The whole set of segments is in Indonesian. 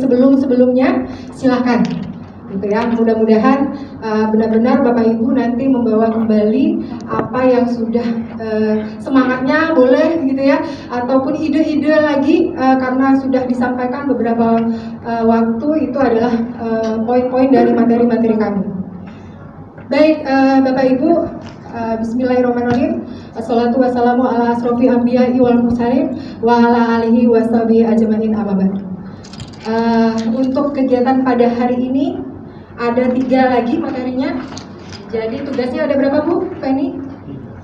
sebelum-sebelumnya, silahkan. Gitu ya, mudah-mudahan benar-benar Bapak Ibu nanti membawa kembali apa yang sudah semangatnya boleh gitu ya, ataupun ide-ide lagi karena sudah disampaikan beberapa waktu itu adalah poin-poin dari materi-materi kami. Baik, Bapak Ibu, Bismillahirrahmanirrahim. Assalatu wassalamu ala asrofi anbiya'i wal mursalin wa ala alihi washabihi ajmain amma ba'd. Untuk kegiatan pada hari ini ada 3 lagi materinya. Jadi tugasnya ada berapa Bu Penny?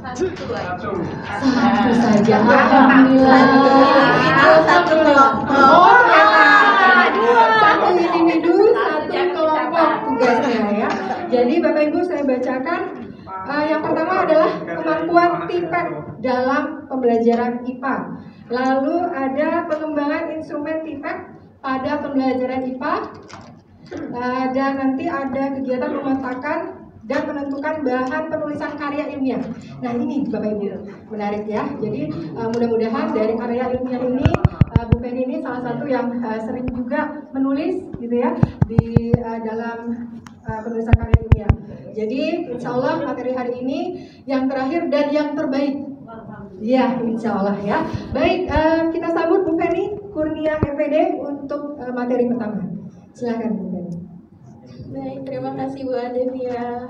Satu saja. Alhamdulillah. Satu kelompok. Oh ya. Satu individu, satu kelompok tugasnya ya. Jadi Bapak Ibu saya bacakan. Yang pertama adalah kemampuan TIPEK dalam pembelajaran IPA. Lalu ada pengembangan instrumen TIPEK pada pembelajaran IPA. Dan nanti ada kegiatan memetakan dan menentukan bahan penulisan karya ilmiah. Nah ini Bapak Ibu menarik ya. Jadi mudah-mudahan dari karya ilmiah ini Bu Penny ini salah satu yang sering juga menulis gitu ya di dalam penulisan karya ilmiah. Jadi insya Allah materi hari ini yang terakhir dan yang terbaik. Ya insya Allah ya. Baik, kita sambut Bu Penny Kurnia MPD untuk materi pertama. Silakan Bu Penny. Baik, terima kasih Bu Adevia.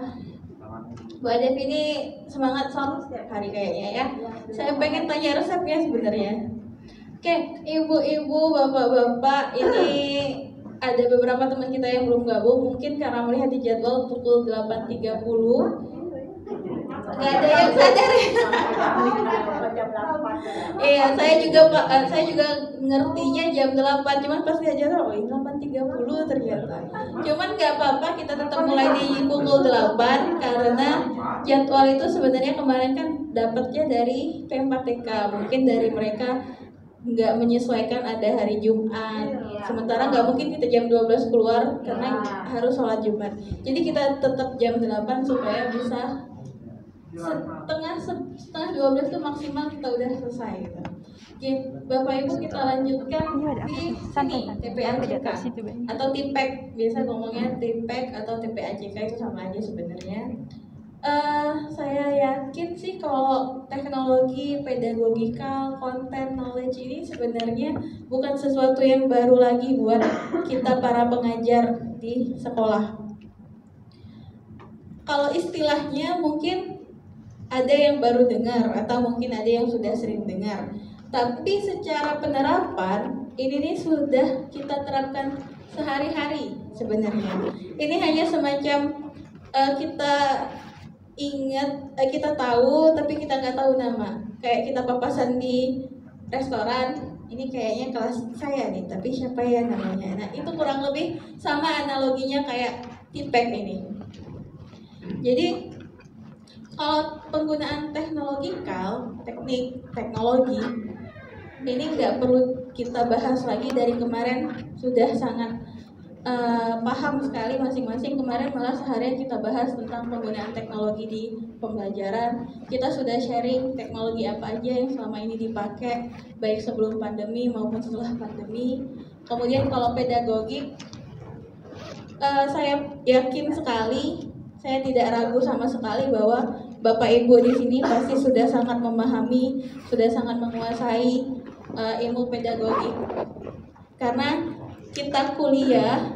Bu Adevi ini semangat selalu setiap hari kayaknya ya. Saya pengen tanya resepnya sebenarnya. Oke, ibu-ibu, bapak-bapak, ini ada beberapa teman kita yang belum gabung. Mungkin karena melihat di jadwal pukul 8.30 nggak ada yang sadar ya. Iya, saya juga ngertinya jam 8, cuman pas lihat jadwal, oh ini 8.30 ternyata. Cuman nggak apa-apa, kita tetap mulai di pukul 8 karena jadwal itu sebenarnya kemarin kan dapatnya dari P4TK, mungkin dari mereka nggak menyesuaikan ada hari Jumat, sementara nggak mungkin kita jam 12 keluar karena harus sholat Jumat. Jadi kita tetap jam 8 supaya bisa setengah 12 itu maksimal kita udah selesai gitu. Oke, Bapak Ibu kita lanjutkan di sini TPAJK atau TIPEK, biasa ngomongnya TIPEK atau TPAJK itu sama aja sebenarnya. Saya yakin sih kalau teknologi pedagogikal, content knowledge ini sebenarnya bukan sesuatu yang baru lagi buat kita para pengajar di sekolah. Kalau istilahnya mungkin ada yang baru dengar atau mungkin ada yang sudah sering dengar. Tapi secara penerapan ini nih sudah kita terapkan sehari-hari sebenarnya. Ini hanya semacam kita ingat, kita tahu tapi kita nggak tahu nama. Kayak kita papasan di restoran, ini kayaknya kelas saya nih, tapi siapa ya namanya? Nah itu kurang lebih sama analoginya kayak TIPEK ini. Jadi kalau penggunaan teknologikal, teknologi ini nggak perlu kita bahas lagi, dari kemarin sudah sangat paham sekali masing-masing. Kemarin malah seharian kita bahas tentang penggunaan teknologi di pembelajaran. Kita sudah sharing teknologi apa aja yang selama ini dipakai, baik sebelum pandemi maupun setelah pandemi. Kemudian kalau pedagogik, saya yakin sekali, saya tidak ragu sama sekali bahwa Bapak Ibu di sini pasti sudah sangat memahami, sudah sangat menguasai ilmu pedagogi. Karena kita kuliah,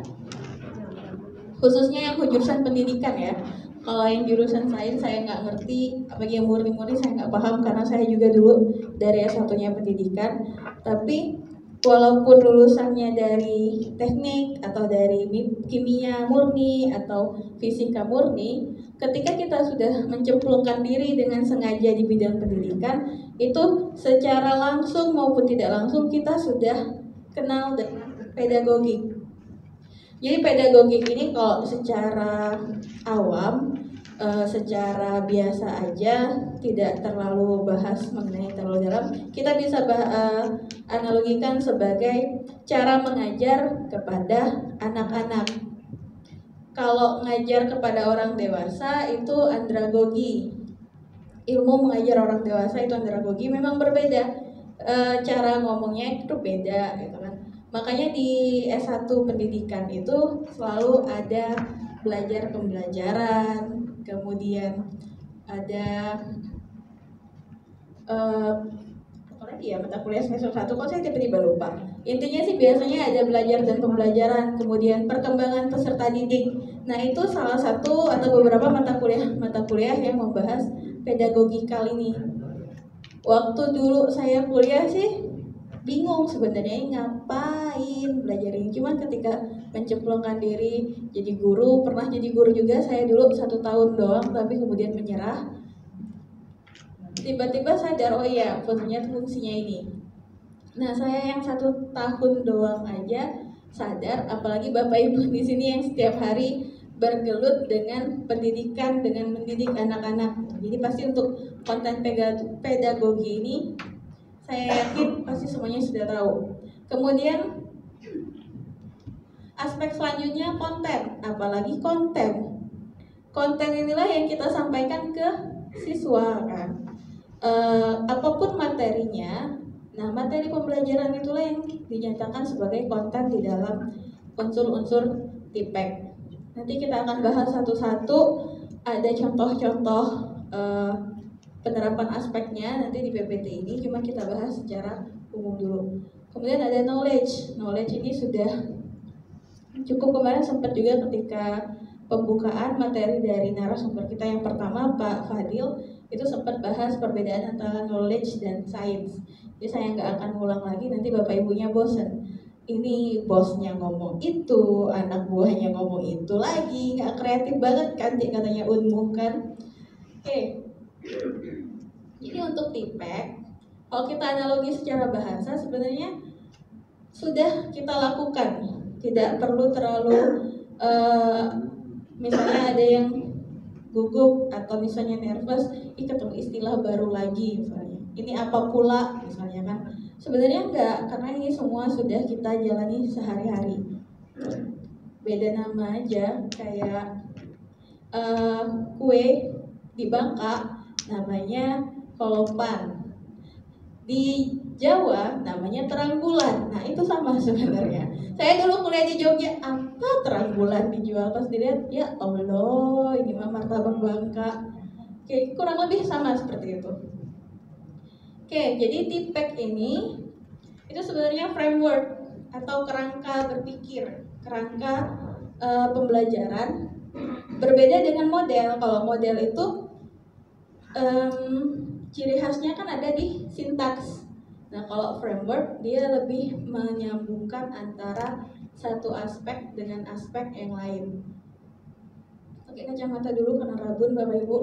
khususnya yang jurusan pendidikan ya. Kalau yang jurusan sains saya nggak ngerti, apalagi yang murni-murni saya nggak paham karena saya juga dulu dari S1-nya pendidikan. Tapi walaupun lulusannya dari teknik atau dari kimia murni atau fisika murni, ketika kita sudah mencemplungkan diri dengan sengaja di bidang pendidikan, itu secara langsung maupun tidak langsung kita sudah kenal dengan pedagogik. Jadi pedagogik ini kalau secara awam, secara biasa aja, tidak terlalu bahas mengenai terlalu dalam, kita bisa analogikan sebagai cara mengajar kepada anak-anak. Kalau ngajar kepada orang dewasa itu andragogi. Ilmu mengajar orang dewasa itu andragogi, memang berbeda. Cara ngomongnya itu beda gitu kan. Makanya di S1 pendidikan itu selalu ada belajar pembelajaran, kemudian ada apa lagi ya, mata kuliah semester 1 kok saya tiba-tiba lupa. Intinya sih biasanya ada belajar dan pembelajaran, kemudian perkembangan peserta didik. Nah, itu salah satu atau beberapa mata kuliah yang membahas pedagogikal ini. Waktu dulu saya kuliah sih bingung sebenarnya ngapain belajar ini. Cuman ketika mencemplungkan diri jadi guru, pernah jadi guru juga saya dulu 1 tahun doang, tapi kemudian menyerah. Tiba-tiba sadar, oh iya, fungsinya ini. Nah, saya yang 1 tahun doang aja sadar, apalagi Bapak Ibu di sini yang setiap hari bergelut dengan pendidikan, dengan mendidik anak-anak. Jadi pasti untuk konten pedagogi ini saya yakin pasti semuanya sudah tahu. Kemudian aspek selanjutnya konten, apalagi konten. Konten inilah yang kita sampaikan ke siswa kan. Apapun materinya, nah materi pembelajaran itulah yang dinyatakan sebagai konten di dalam unsur-unsur TIPEK. Nanti kita akan bahas satu-satu, ada contoh-contoh penerapan aspeknya nanti di PPT ini, cuma kita bahas secara umum dulu. Kemudian ada knowledge. Knowledge ini sudah cukup kemarin sempat juga ketika pembukaan materi dari narasumber kita yang pertama Pak Fadil itu sempat bahas perbedaan antara knowledge dan science. Jadi saya nggak akan ulang lagi, nanti Bapak Ibunya bosen. Ini bosnya ngomong itu, anak buahnya ngomong itu lagi, nggak kreatif banget kan katanya Unmu kan. Oke. Jadi untuk TIPEK, kalau kita analogi secara bahasa sebenarnya sudah kita lakukan, tidak perlu terlalu misalnya ada yang gugup atau misalnya nervous, ketemu istilah baru lagi misalnya. Ini apa pula misalnya kan? Sebenarnya enggak, karena ini semua sudah kita jalani sehari-hari. Beda nama aja, kayak kue di Bangka namanya kolopan, di Jawa namanya terang bulan. Nah itu sama sebenarnya. Saya dulu kuliah di Jogja, apa terang bulan dijual, pas dilihat ya Allah ini mah martabak Bangka. Oke, kurang lebih sama seperti itu. Oke, jadi TIPEK ini itu sebenarnya framework atau kerangka berpikir, kerangka pembelajaran. Berbeda dengan model. Kalau model itu ciri khasnya kan ada di sintaks. Nah, kalau framework dia lebih menyambungkan antara satu aspek dengan aspek yang lain. Oke, kacamata dulu karena rabun Bapak Ibu.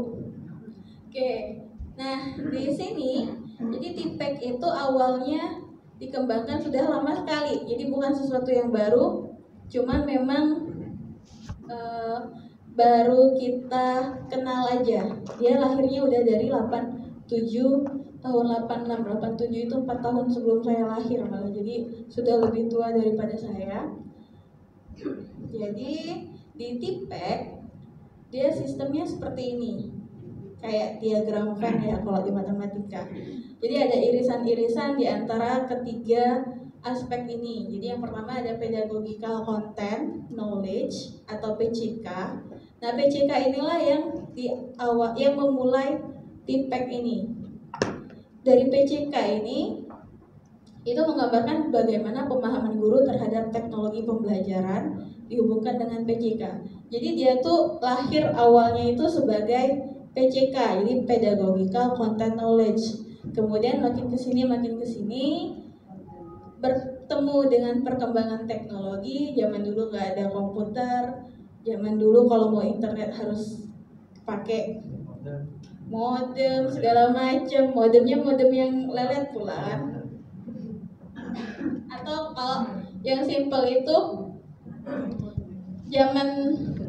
Oke, nah di sini jadi TIPEK itu awalnya dikembangkan sudah lama sekali. Jadi bukan sesuatu yang baru, cuman memang baru kita kenal aja. Dia lahirnya udah dari 87 tahun 86, 87 itu 4 tahun sebelum saya lahir malah. Jadi sudah lebih tua daripada saya. Jadi di TIPEK dia sistemnya seperti ini. Kayak diagram Venn ya kalau di matematika. Jadi ada irisan-irisan di antara ketiga aspek ini. Jadi yang pertama ada pedagogical content, knowledge atau PCK. Nah, PCK inilah yang memulai TIPEK ini. Dari PCK ini itu menggambarkan bagaimana pemahaman guru terhadap teknologi pembelajaran dihubungkan dengan PCK. Jadi dia tuh lahir awalnya itu sebagai PCK, jadi pedagogical content knowledge. Kemudian makin kesini bertemu dengan perkembangan teknologi. Zaman dulu nggak ada komputer, zaman dulu kalau mau internet harus pakai modem segala macam. Modemnya modem yang lelet pula kan. Atau kalau yang simple itu zaman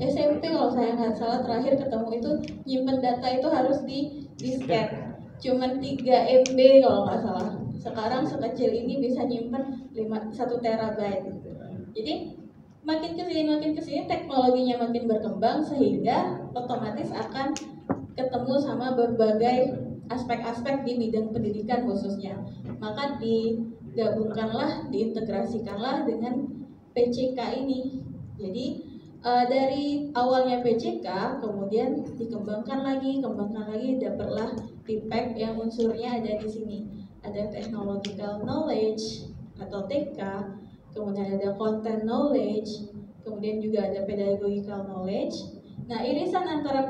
SMP kalau saya nggak salah terakhir ketemu itu nyimpen data itu harus di disket, cuman 3 MB kalau nggak salah. Sekarang sekecil ini bisa nyimpen 1 terabyte. Jadi makin kesini teknologinya makin berkembang sehingga otomatis akan ketemu sama berbagai aspek-aspek di bidang pendidikan khususnya. Maka di digabungkanlah, diintegrasikanlah dengan PCK ini. Jadi dari awalnya PCK, kemudian kembangkan lagi, dapatlah TPEC yang unsurnya ada di sini. Ada technological knowledge atau TK, kemudian ada content knowledge, kemudian juga ada pedagogical knowledge. Nah, irisan antara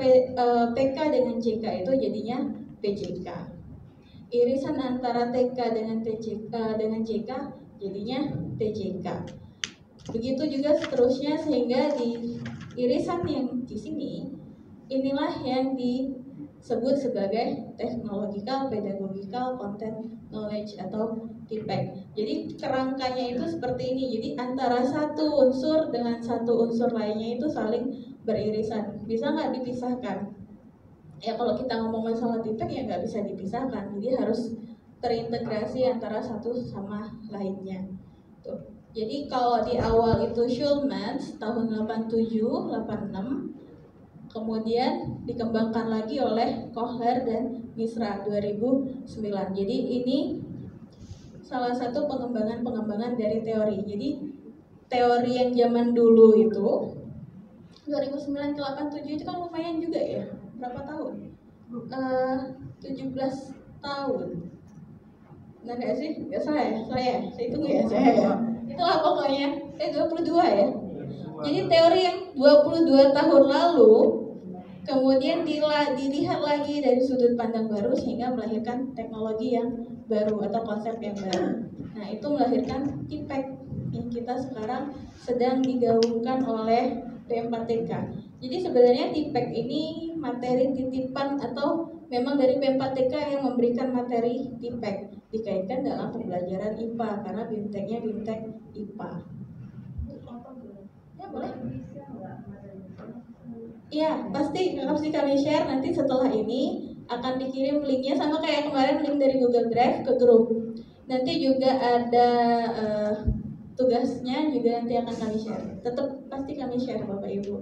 PK dengan CK itu jadinya PJK. Irisan antara TK dengan CK jadinya TJK. Begitu juga seterusnya, sehingga di irisan yang di sini inilah yang disebut sebagai technological, pedagogical, content knowledge atau TPEC. Jadi kerangkanya itu seperti ini. Jadi antara satu unsur dengan satu unsur lainnya itu saling beririsan. Bisa nggak dipisahkan? Ya kalau kita ngomong masalah TPEC ya nggak bisa dipisahkan. Jadi harus terintegrasi antara satu sama lainnya. Tuh. Jadi kalau di awal itu Schulmans tahun 87, 86, kemudian dikembangkan lagi oleh Kohler dan Misra 2009. Jadi ini salah satu pengembangan dari teori. Jadi teori yang zaman dulu itu 2009 ke 87 itu kan lumayan juga ya. Berapa tahun? 17 tahun. Nah nggak sih? Nggak saya hitung ya saya. Itulah pokoknya 22 ya. Jadi teori yang 22 tahun lalu kemudian dilihat lagi dari sudut pandang baru sehingga melahirkan teknologi yang baru atau konsep yang baru. Nah, itu melahirkan TPEC yang kita sekarang sedang digaungkan oleh P4TK. Jadi sebenarnya TPEC ini materi titipan atau memang dari P4TK yang memberikan materi TPEC dikaitkan dalam pembelajaran IPA karena BIMTEK-nya BIMTEK IPA. Ya boleh. Iya, pasti kami share nanti setelah ini akan dikirim linknya sama kayak kemarin link dari Google Drive ke grup. Nanti juga ada tugasnya juga nanti akan kami share. Tetap pasti kami share Bapak Ibu.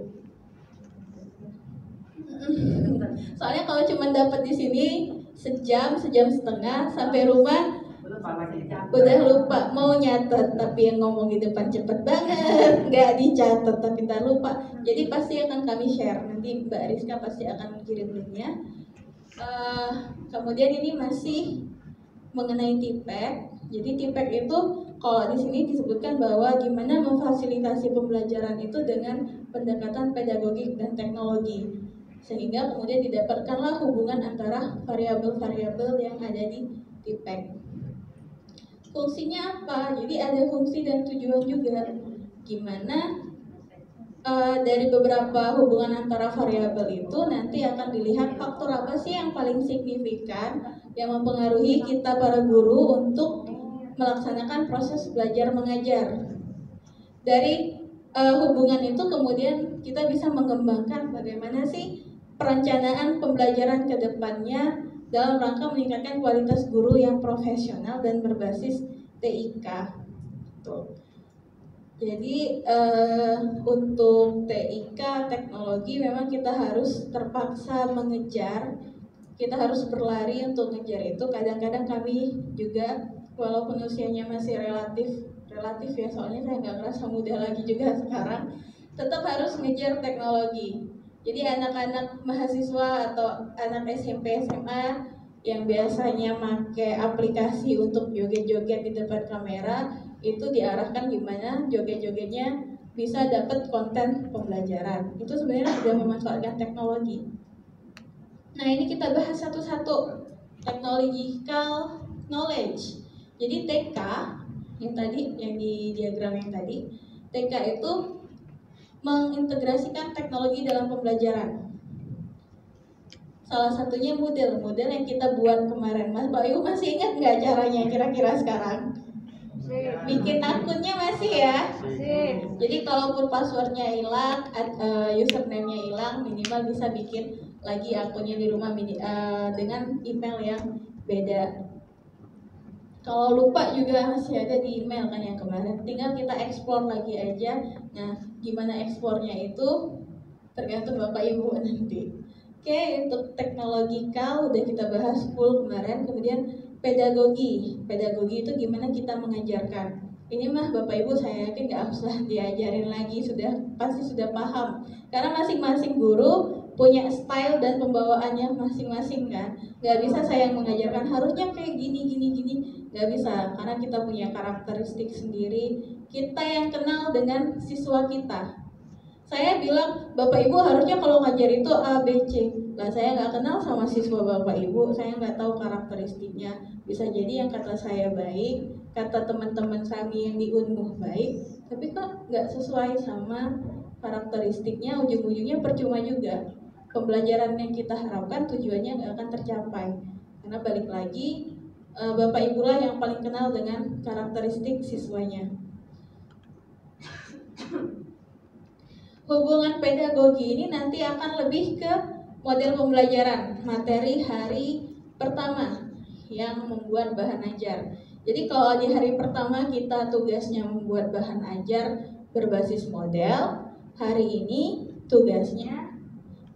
Soalnya kalau cuma dapat di sini sejam setengah sampai rumah udah lupa mau nyatet, tapi yang ngomong di depan cepet banget nggak dicatat tapi ntar lupa. Jadi pasti akan kami share nanti, Mbak Rizka pasti akan mengirim linknya. Kemudian ini masih mengenai TPEC. Jadi TPEC itu kalau di sini disebutkan bahwa gimana memfasilitasi pembelajaran itu dengan pendekatan pedagogik dan teknologi, sehingga kemudian didapatkanlah hubungan antara variabel-variabel yang ada di TPEC. Fungsinya apa? Jadi ada fungsi dan tujuan juga. Gimana dari beberapa hubungan antara variabel itu nanti akan dilihat faktor apa sih yang paling signifikan yang mempengaruhi kita para guru untuk melaksanakan proses belajar mengajar. Dari hubungan itu kemudian kita bisa mengembangkan bagaimana sih perencanaan pembelajaran ke depannya dalam rangka meningkatkan kualitas guru yang profesional dan berbasis TIK. Tuh. Jadi untuk TIK teknologi memang kita harus terpaksa mengejar, kita harus berlari untuk ngejar itu. Kadang-kadang kami juga walaupun usianya masih relatif ya, soalnya saya nggak ngerasa muda lagi juga sekarang, tetap harus ngejar teknologi. Jadi anak-anak mahasiswa atau anak SMP SMA yang biasanya pakai aplikasi untuk joget-joget di depan kamera itu diarahkan gimana joget-jogetnya bisa dapat konten pembelajaran. Itu sebenarnya sudah memanfaatkan teknologi. Nah, ini kita bahas satu-satu. Technological knowledge. Jadi TK yang tadi, yang di diagram yang tadi, TK itu mengintegrasikan teknologi dalam pembelajaran. Salah satunya model yang kita buat kemarin. Mas Bayu masih ingat nggak caranya kira-kira sekarang? Bikin akunnya masih ya? Jadi kalaupun passwordnya hilang, username-nya hilang, minimal bisa bikin lagi akunnya di rumah dengan email yang beda. Kalau lupa juga masih ada di email kan yang kemarin. Tinggal kita ekspor lagi aja. Nah, gimana ekspornya itu tergantung Bapak Ibu nanti. Oke, untuk teknologikal udah kita bahas full kemarin. Kemudian pedagogi. Pedagogi itu gimana kita mengajarkan. Ini mah Bapak Ibu saya yakin nggak usah diajarin lagi, pasti sudah paham. Karena masing-masing guru punya style dan pembawaannya masing-masing kan. Nggak bisa saya yang mengajarkan harusnya kayak gini. Nggak bisa, karena kita punya karakteristik sendiri. Kita yang kenal dengan siswa kita. Saya bilang, Bapak Ibu harusnya kalau ngajar itu A, B, C. Lah saya nggak kenal sama siswa Bapak Ibu, saya nggak tahu karakteristiknya. Bisa jadi yang kata saya baik, kata teman-teman kami yang di Unmuh baik, tapi kok nggak sesuai sama karakteristiknya, ujung-ujungnya percuma juga. Pembelajaran yang kita harapkan tujuannya nggak akan tercapai. Karena balik lagi, Bapak Ibu lah yang paling kenal dengan karakteristik siswanya. Hubungan pedagogi ini nanti akan lebih ke model pembelajaran, materi hari pertama yang membuat bahan ajar. Jadi kalau di hari pertama kita tugasnya membuat bahan ajar berbasis model, hari ini tugasnya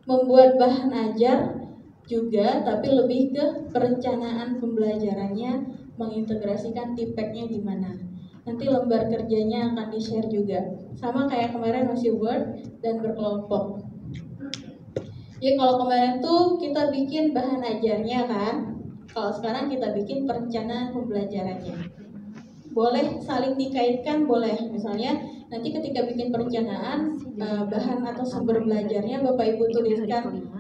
membuat bahan ajar juga, tapi lebih ke perencanaan pembelajarannya, mengintegrasikan tipeknya gimana. Nanti lembar kerjanya akan di-share juga. Sama kayak kemarin masih Word dan berkelompok. Jadi kalau kemarin tuh kita bikin bahan ajarnya kan. Kalau sekarang kita bikin perencanaan pembelajarannya. Boleh saling dikaitkan, boleh. Misalnya nanti ketika bikin perencanaan bahan atau sumber belajarnya Bapak Ibu tuliskan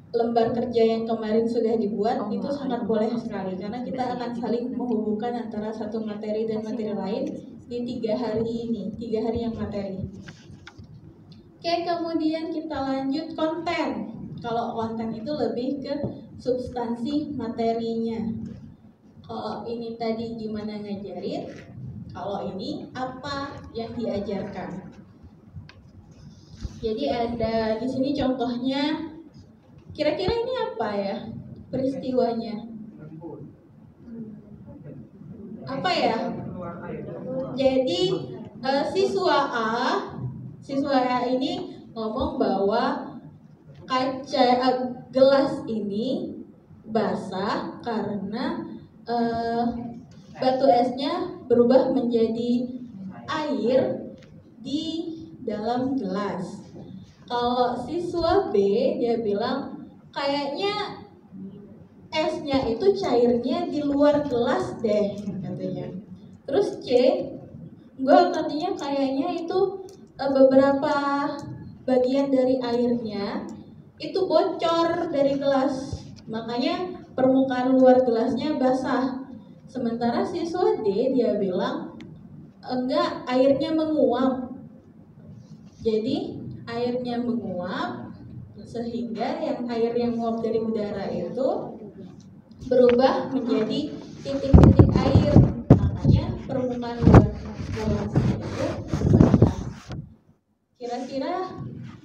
lembar kerja yang kemarin sudah dibuat, itu sangat boleh sekali karena kita akan saling menghubungkan antara satu materi dan materi lain di 3 hari ini, 3 hari yang materi. Oke, kemudian kita lanjut konten. Kalau konten itu lebih ke substansi materinya. Kalau ini tadi gimana ngajarin, kalau ini apa yang diajarkan. Jadi ada di sini contohnya. Kira-kira ini apa ya peristiwanya? Apa ya? Jadi siswa A ini ngomong bahwa gelas ini basah karena batu esnya berubah menjadi air di dalam gelas. Kalau siswa B dia bilang kayaknya esnya itu cairnya di luar gelas deh katanya. Terus C, katanya kayaknya itu beberapa bagian dari airnya itu bocor dari gelas, makanya permukaan luar gelasnya basah. Sementara siswa D dia bilang enggak, airnya menguap. Jadi airnya menguap sehingga air yang menguap dari udara itu berubah menjadi titik-titik air, makanya permukaan luar gelas itu basah. Kira-kira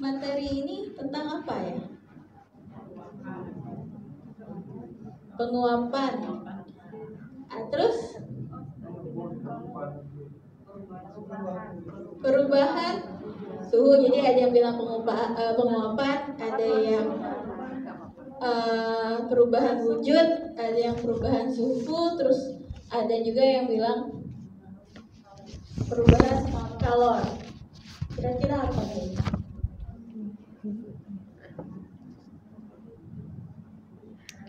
materi ini tentang apa ya? Penguapan. Terus perubahan suhu. Jadi ada yang bilang penguapan, ada yang perubahan wujud, ada yang perubahan suhu, terus ada juga yang bilang perubahan kalor. Kira-kira apa nih?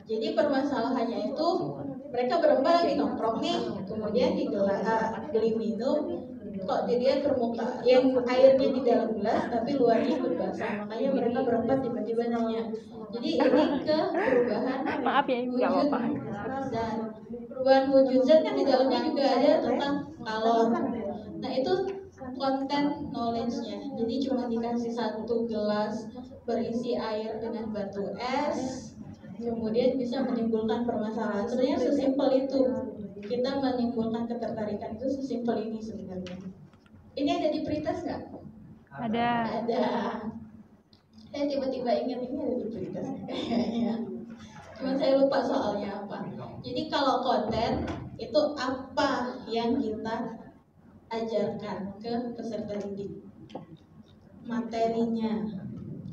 Jadi permasalahannya itu mereka berempat lagi nongkrong nih, kemudian di beli minum, kok jadinya permukaan yang airnya di dalam gelas tapi luarnya basah, makanya mereka berempat tiba-tiba nanya. Jadi ini ke perubahan wujud dan perubahan wujud zat kan di dalamnya juga ada tentang kalor. Nah itu konten knowledge-nya. Jadi cuma dikasih satu gelas berisi air dengan batu es, kemudian bisa menimbulkan permasalahan. Sebenarnya sesimpel itu. Kita menimbulkan ketertarikan itu sesimpel ini sebenarnya. Ini ada di Pritas nggak? Ada. Saya tiba-tiba ingat ini ada di Pritas kayaknya. Cuma saya lupa soalnya apa. Jadi kalau konten itu apa yang kita ajarkan ke peserta didik? Materinya,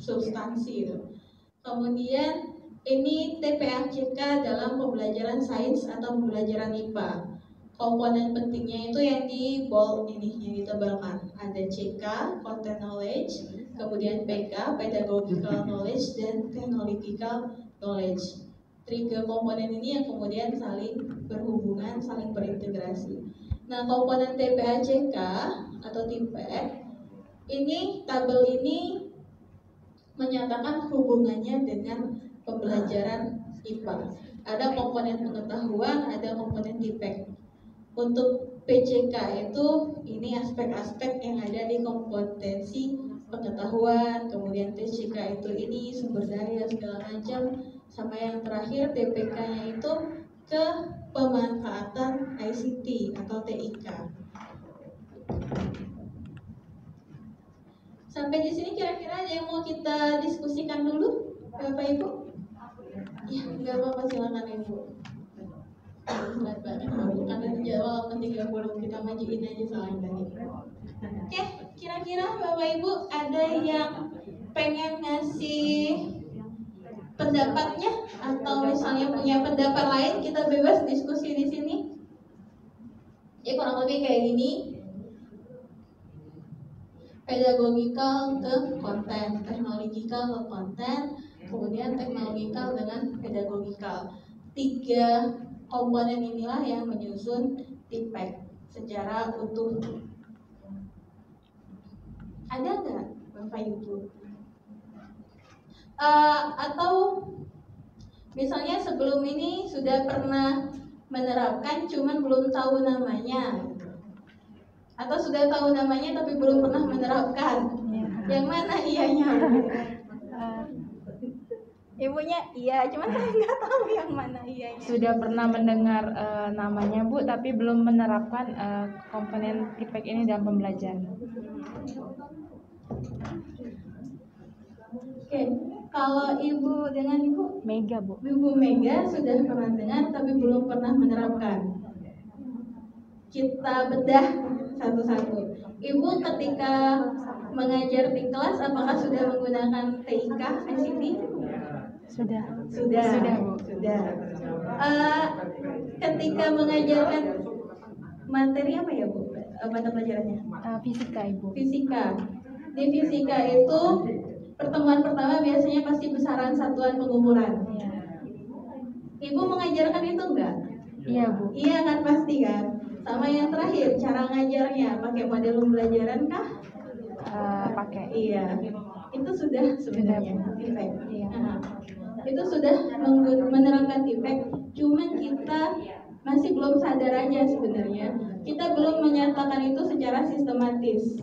substansi itu. Kemudian Ini TPACK dalam pembelajaran sains atau pembelajaran IPA. Komponen pentingnya itu yang di bold ini, yang ditebalkan. Ada CK, content knowledge, kemudian PK, pedagogical knowledge, dan technological knowledge. Tiga komponen ini yang kemudian saling berhubungan, saling berintegrasi. Nah, komponen TPACK atau TPACK ini, tabel ini menyatakan hubungannya dengan pembelajaran IPA. Ada komponen pengetahuan, ada komponen TPACK. Untuk PCK itu ini aspek-aspek yang ada di kompetensi pengetahuan, kemudian PCK itu ini sumber daya segala macam, sama yang terakhir TPK-nya itu ke pemanfaatan ICT atau TIK. Sampai di sini kira-kira ada yang mau kita diskusikan dulu, Bapak Ibu? Ya, nggak apa-apa, silakan Ibu. Berat banget, karena jawab ke 30 kita majuin aja soalnya tadi. Oke, kira-kira Bapak Ibu ada yang pengen ngasih pendapatnya atau misalnya punya pendapat lain, kita bebas diskusi di sini. Ya kurang lebih kayak gini. Pedagogical ke konten, teknologikal ke konten, kemudian teknologikal dengan pedagogikal. 3 komponen inilah yang menyusun TPACK secara utuh. Ada nggak Bapak Ibu? Atau misalnya sebelum ini sudah pernah menerapkan cuman belum tahu namanya, atau sudah tahu namanya tapi belum pernah menerapkan? Yang mana iyanya? Ibunya iya, cuman saya nggak tahu yang mana iyanya. Sudah pernah mendengar namanya Bu, tapi belum menerapkan komponen TPACK ini dalam pembelajaran. Oke, kalau Ibu dengan Ibu Mega Bu. Ibu Mega sudah pernah dengar tapi belum pernah menerapkan. Kita bedah satu-satu. Ibu ketika mengajar di kelas apakah sudah menggunakan TIK, ICT? Sudah. Sudah. Bu. Sudah. Ketika mengajarkan materi apa ya Bu? Mata pelajarannya? Fisika Ibu. Fisika. Di fisika itu pertemuan pertama biasanya pasti besaran satuan pengukuran. Ibu mengajarkan itu enggak? Iya Bu. Iya kan, pasti kan. Sama yang terakhir, cara ngajarnya pakai model pembelajaran kah? Pakai. Iya. Itu sudah sebenarnya TPACK. Iya. Itu sudah menerapkan TPACK. Cuman kita masih belum sadar aja sebenarnya. Kita belum menyatakan itu secara sistematis.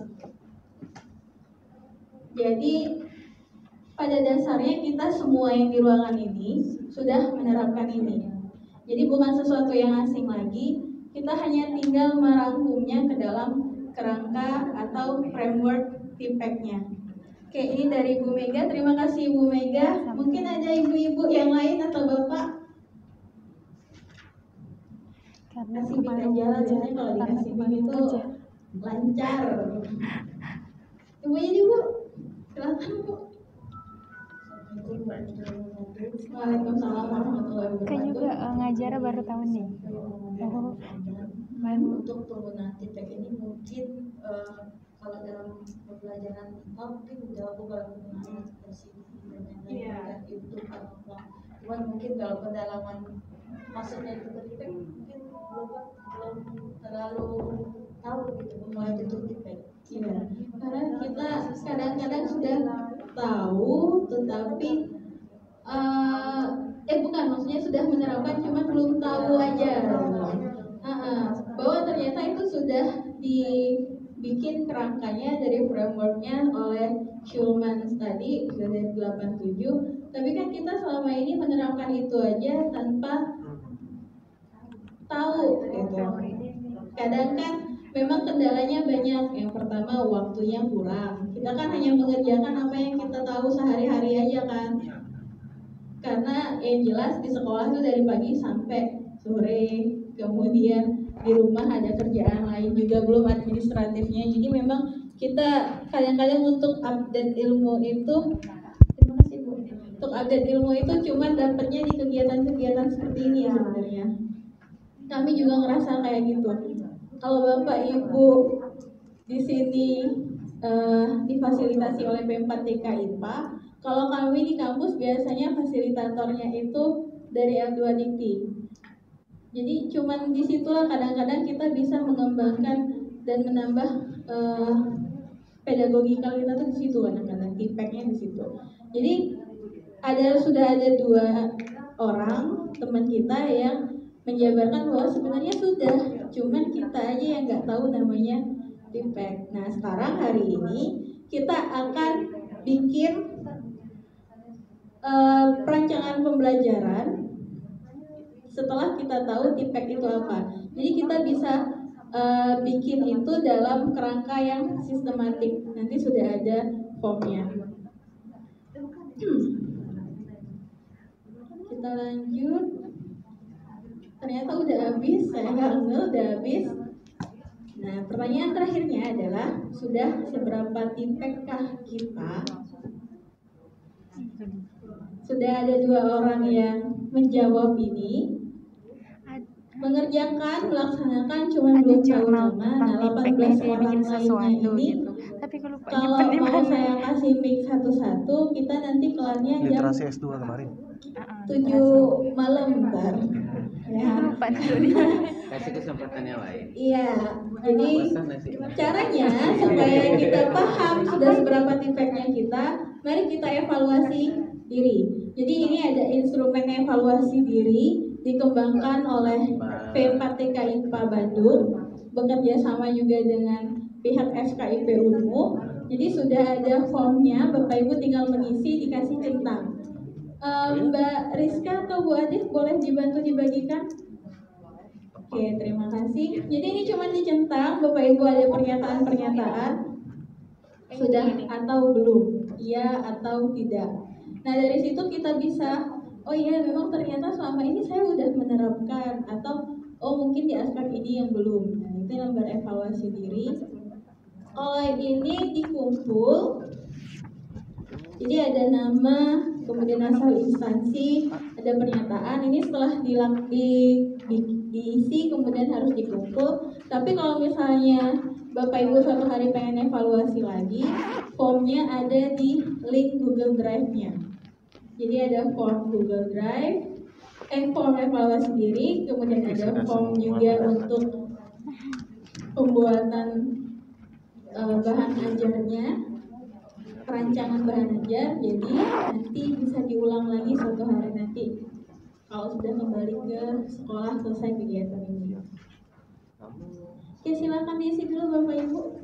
Jadi pada dasarnya kita semua yang di ruangan ini sudah menerapkan ini. Jadi bukan sesuatu yang asing lagi, kita hanya tinggal merangkumnya ke dalam kerangka atau framework TPACK-nya. Oke, ini dari Ibu Mega. Terima kasih Ibu Mega. Mungkin ada ibu-ibu yang lain atau bapak? Kasih bika jalan, biasanya kalau dikasih bik itu lancar. Ibu ini Bu, silakan Bu. Waalaikumsalam warahmatullahi wabarakatuh. Kan juga ngajar baru tahun nih. Untuk penggunaan TPACK ini mungkin kalau dalam pembelajaran mungkin jauh bukan penggunaan dengan YouTube atau apa. Cuman mungkin kalau pendalaman maksudnya itu TPACK mungkin belum terlalu tahu gitu mengenai bentuk TPACK. Iya. Karena kita kadang-kadang sudah tahu tetapi bukan, maksudnya sudah menerapkan cuma belum tahu aja. Bahwa ternyata itu sudah dibikin kerangkanya dari frameworknya oleh Schulman tadi dari 87. Tapi kan kita selama ini menerapkan itu aja tanpa tahu gitu. Kadang kan memang kendalanya banyak. Yang pertama waktunya kurang. Kita kan hanya mengerjakan apa yang kita tahu sehari-hari aja kan. Karena yang jelas di sekolah tuh dari pagi sampai sore, kemudian di rumah ada kerjaan lain juga belum administratifnya. Jadi memang kita kadang-kadang untuk update ilmu itu, terima kasih Bu, Untuk update ilmu itu cuma dapatnya di kegiatan-kegiatan seperti ini sebenarnya. Kami juga ngerasa kayak gitu. Kalau Bapak Ibu di sini difasilitasi oleh P4TK IPA, kalau kami di kampus biasanya fasilitatornya itu dari L2 Dikti. Jadi cuman disitulah kadang-kadang kita bisa mengembangkan dan menambah pedagogikal kita tuh di situ kadang-kadang tipeknya di situ. Jadi sudah ada 2 orang teman kita yang menjabarkan bahwa sebenarnya sudah, cuman kita aja yang nggak tahu namanya tipek. Nah sekarang hari ini kita akan bikin perancangan pembelajaran setelah kita tahu tipek itu apa. Jadi kita bisa bikin itu dalam kerangka yang sistematik. Nanti sudah ada formnya. Kita lanjut. Ternyata udah habis, saya nggak ngeh udah habis. Nah, pertanyaan terakhirnya adalah sudah seberapa tipekkah kita? Sudah ada 2 orang yang menjawab ini. Mengerjakan, melaksanakan cuma belum tahu nama. Nah, 18 orang lainnya ini Tapi kalau mau saya kasih mic satu-satu, kita nanti kelarnya jam literasi S2 kemarin 7 malam ntar. Ya. Kasih kesempatan yang lain. Iya, jadi caranya supaya kita paham sudah seberapa tipeknya kita, mari kita evaluasi diri. Jadi ini ada instrumen evaluasi diri dikembangkan oleh P4TK IPA Bandung, bekerja sama juga dengan pihak FKIP Unmu. Jadi sudah ada formnya, Bapak Ibu tinggal mengisi, dikasih centang. Mbak Rizka atau Bu Adif boleh dibantu dibagikan? Oke, terima kasih. Jadi ini cuma dicentang, Bapak Ibu ada pernyataan-pernyataan sudah atau belum, iya atau tidak. Nah dari situ kita bisa, oh iya memang ternyata selama ini saya udah menerapkan, atau oh mungkin di aspek ini yang belum. Nah itu lembar evaluasi diri. Kalau ini dikumpul, jadi ada nama, kemudian asal instansi, ada pernyataan. Ini setelah diisi kemudian harus dikumpul. Tapi kalau misalnya Bapak Ibu suatu hari pengen evaluasi lagi, formnya ada di link Google Drive-nya. Jadi ada form Google Drive, form evaluasi diri, kemudian ada form juga untuk pembuatan bahan ajarnya, perancangan bahan ajar. Jadi nanti bisa diulang lagi suatu hari nanti kalau sudah kembali ke sekolah selesai kegiatan ini. Oke, silakan diisi dulu Bapak Ibu.